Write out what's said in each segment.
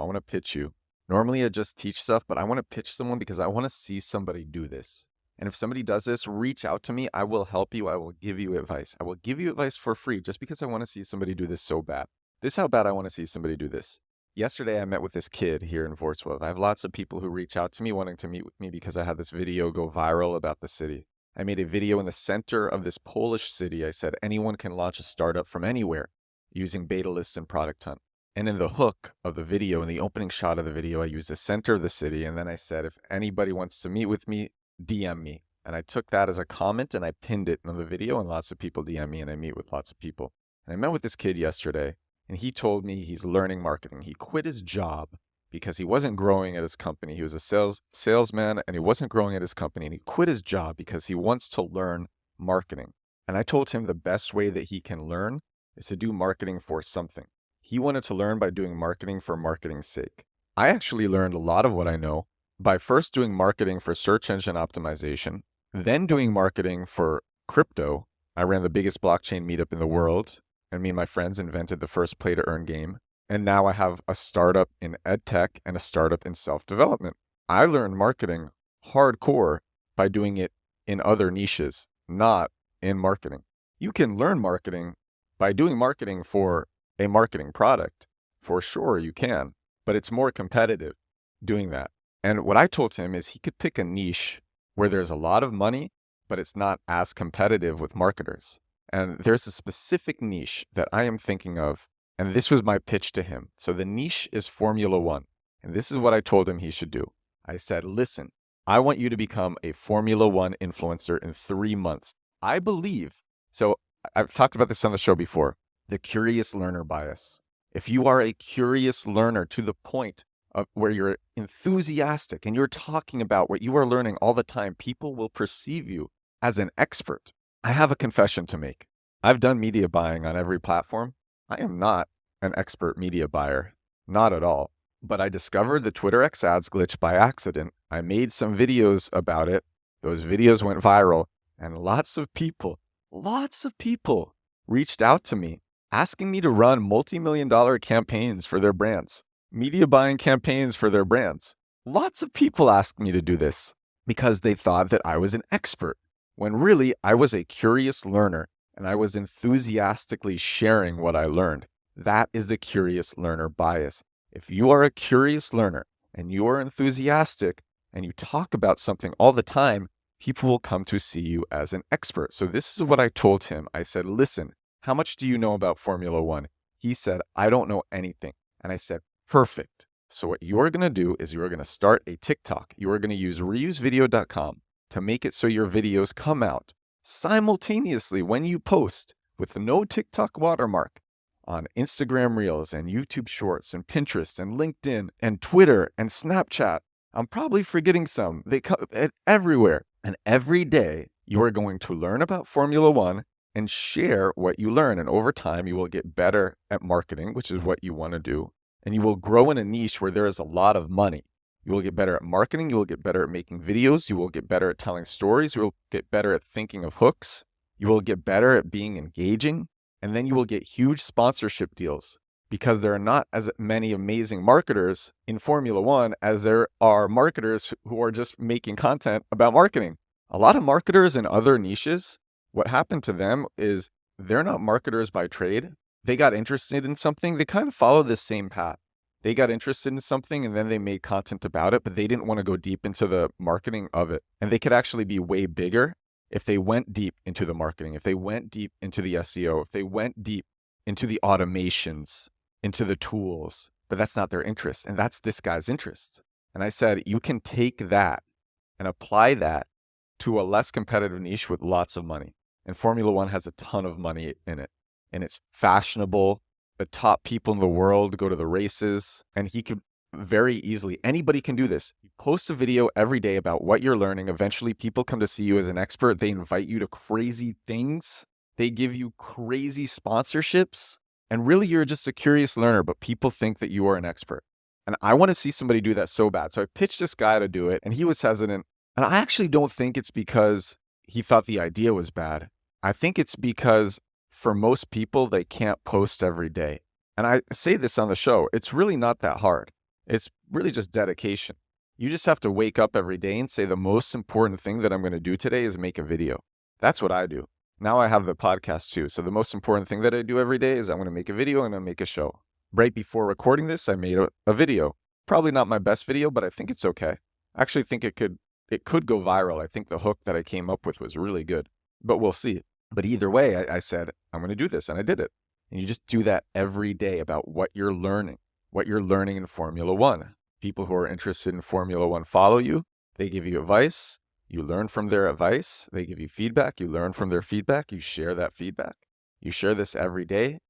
I want to pitch you. Normally I just teach stuff, but I want to pitch someone because I want to see somebody do this. And if somebody does this, reach out to me. I will help you. I will give you advice. I will give you advice for free just because I want to see somebody do this so bad. This is how bad I want to see somebody do this. Yesterday, I met with this kid here in Wrocław. I have lots of people who reach out to me wanting to meet with me because I had this video go viral about the city. I made a video in the center of this Polish city. I said anyone can launch a startup from anywhere using beta lists and product hunt. And in the hook of the video, in the opening shot of the video, I used the center of the city. And then I said, if anybody wants to meet with me, DM me. And I took that as a comment and I pinned it in the video, and lots of people DM me and I meet with lots of people. And I met with this kid yesterday and he told me he's learning marketing. He quit his job because he wasn't growing at his company. He was a salesman and he wasn't growing at his company. And he quit his job because he wants to learn marketing. And I told him the best way that he can learn is to do marketing for something. He wanted to learn by doing marketing for marketing's sake. I actually learned a lot of what I know by first doing marketing for search engine optimization, then doing marketing for crypto. I ran the biggest blockchain meetup in the world, and me and my friends invented the first play-to-earn game. And now I have a startup in edtech and a startup in self-development. I learned marketing hardcore by doing it in other niches, not in marketing. You can learn marketing by doing marketing for a marketing product. For sure you can, but it's more competitive doing that. And what I told him is he could pick a niche where there's a lot of money, but it's not as competitive with marketers. And there's a specific niche that I am thinking of, and this was my pitch to him. So the niche is Formula One, and this is what I told him he should do. I said, listen, I want you to become a Formula One influencer in 3 months. I believe, so I've talked about this on the show before, the curious learner bias. If you are a curious learner to the point of where you're enthusiastic and you're talking about what you are learning all the time, people will perceive you as an expert. I have a confession to make. I've done media buying on every platform. I am not an expert media buyer, not at all. But I discovered the Twitter X ads glitch by accident. I made some videos about it. Those videos went viral, and lots of people reached out to me asking me to run multi-million-dollar campaigns for their brands, media buying campaigns for their brands. Lots of people asked me to do this because they thought that I was an expert, when really I was a curious learner and I was enthusiastically sharing what I learned. That is the curious learner bias. If you are a curious learner and you are enthusiastic and you talk about something all the time, people will come to see you as an expert. So this is what I told him. I said, listen, how much do you know about Formula One? He said, I don't know anything. And I said, perfect. So what you are going to do is you are going to start a TikTok. You are going to use reusevideo.com to make it so your videos come out simultaneously when you post with no TikTok watermark on Instagram Reels and YouTube Shorts and Pinterest and LinkedIn and Twitter and Snapchat. I'm probably forgetting some. They come everywhere. And every day you are going to learn about Formula One and share what you learn. And over time, you will get better at marketing, which is what you want to do. And you will grow in a niche where there is a lot of money. You will get better at marketing. You will get better at making videos. You will get better at telling stories. You will get better at thinking of hooks. You will get better at being engaging. And then you will get huge sponsorship deals because there are not as many amazing marketers in Formula One as there are marketers who are just making content about marketing. A lot of marketers in other niches, what happened to them is they're not marketers by trade. They got interested in something. They kind of follow the same path. They got interested in something and then they made content about it, but they didn't want to go deep into the marketing of it. And they could actually be way bigger if they went deep into the marketing, if they went deep into the SEO, if they went deep into the automations, into the tools. But that's not their interest. And that's this guy's interest. And I said, you can take that and apply that to a less competitive niche with lots of money. And Formula One has a ton of money in it. And it's fashionable. The top people in the world go to the races, and he could very easily, anybody can do this. You post a video every day about what you're learning. Eventually, people come to see you as an expert. They invite you to crazy things. They give you crazy sponsorships. And really, you're just a curious learner, but people think that you are an expert. And I want to see somebody do that so bad. So I pitched this guy to do it, and he was hesitant. And I actually don't think it's because he thought the idea was bad. I think it's because for most people, they can't post every day. And I say this on the show, it's really not that hard. It's really just dedication. You just have to wake up every day and say the most important thing that I'm going to do today is make a video. That's what I do. Now I have the podcast too. So the most important thing that I do every day is I'm going to make a video and I make a show. Right before recording this, I made a video. Probably not my best video, but I think it's okay. I actually think it could go viral. I think the hook that I came up with was really good, but we'll see. But either way, I said, I'm going to do this, and I did it. And you just do that every day about what you're learning in Formula One. People who are interested in Formula One follow you. They give you advice. You learn from their advice. They give you feedback. You learn from their feedback. You share that feedback. You share this every day. I'm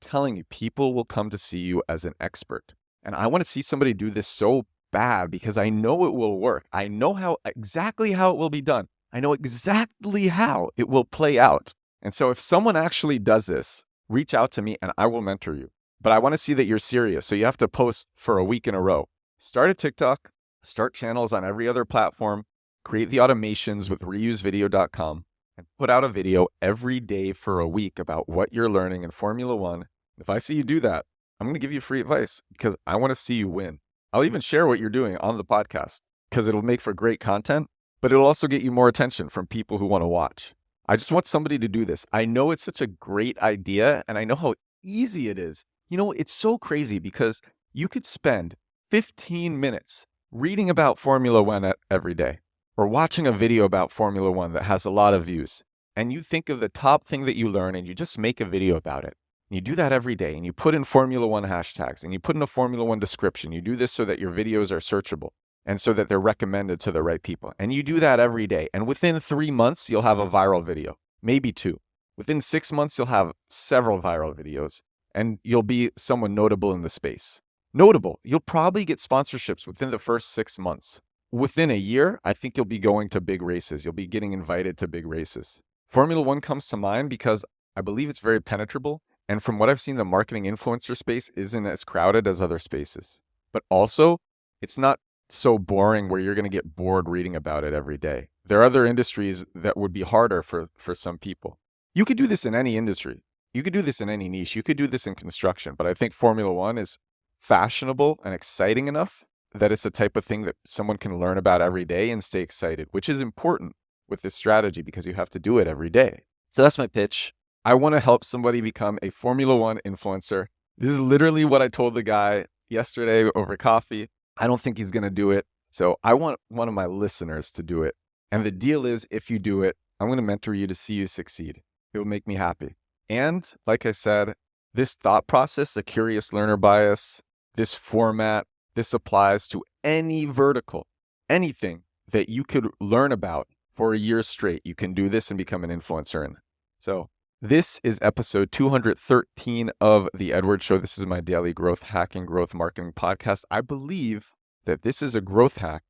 telling you, people will come to see you as an expert. And I want to see somebody do this so bad because I know it will work. I know exactly how it will be done. I know exactly how it will play out. And so if someone actually does this, reach out to me and I will mentor you. But I want to see that you're serious. So you have to post for a week in a row. Start a TikTok, start channels on every other platform, create the automations with reusevideo.com, and put out a video every day for a week about what you're learning in Formula One. If I see you do that, I'm going to give you free advice because I want to see you win. I'll even share what you're doing on the podcast because it'll make for great content, but it'll also get you more attention from people who want to watch. I just want somebody to do this. I know it's such a great idea and I know how easy it is. You know, it's so crazy because you could spend 15 minutes reading about Formula One every day or watching a video about Formula One that has a lot of views. And you think of the top thing that you learn and you just make a video about it. You do that every day and you put in Formula One hashtags and you put in a Formula One description. You do this so that your videos are searchable and so that they're recommended to the right people. And you do that every day. And within 3 months, you'll have a viral video, maybe 2. Within 6 months, you'll have several viral videos and you'll be someone notable in the space. Notable, you'll probably get sponsorships within the first 6 months. Within a year, I think you'll be going to big races. You'll be getting invited to big races. Formula One comes to mind because I believe it's very penetrable. And from what I've seen, the marketing influencer space isn't as crowded as other spaces. But also, it's not so boring where you're going to get bored reading about it every day. There are other industries that would be harder for some people. You could do this in any industry. You could do this in any niche. You could do this in construction. But I think Formula One is fashionable and exciting enough that it's the type of thing that someone can learn about every day and stay excited, which is important with this strategy because you have to do it every day. So that's my pitch. I want to help somebody become a Formula One influencer. This is literally what I told the guy yesterday over coffee. I don't think he's going to do it. So I want one of my listeners to do it. And the deal is, if you do it, I'm going to mentor you to see you succeed. It will make me happy. And like I said, this thought process, the curious learner bias, this format, this applies to any vertical, anything that you could learn about for a year straight. You can do this and become an influencer in. So this is episode 213 of The Edward Show. This is my daily growth hacking, growth marketing podcast. I believe that this is a growth hack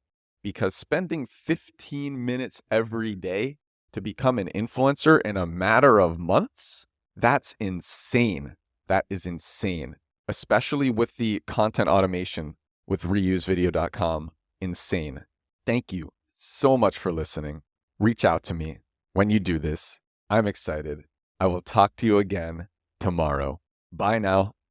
because spending 15 minutes every day to become an influencer in a matter of months, that's insane. That is insane, especially with the content automation with reusevideo.com. Insane. Thank you so much for listening. Reach out to me when you do this. I'm excited. I will talk to you again tomorrow. Bye now.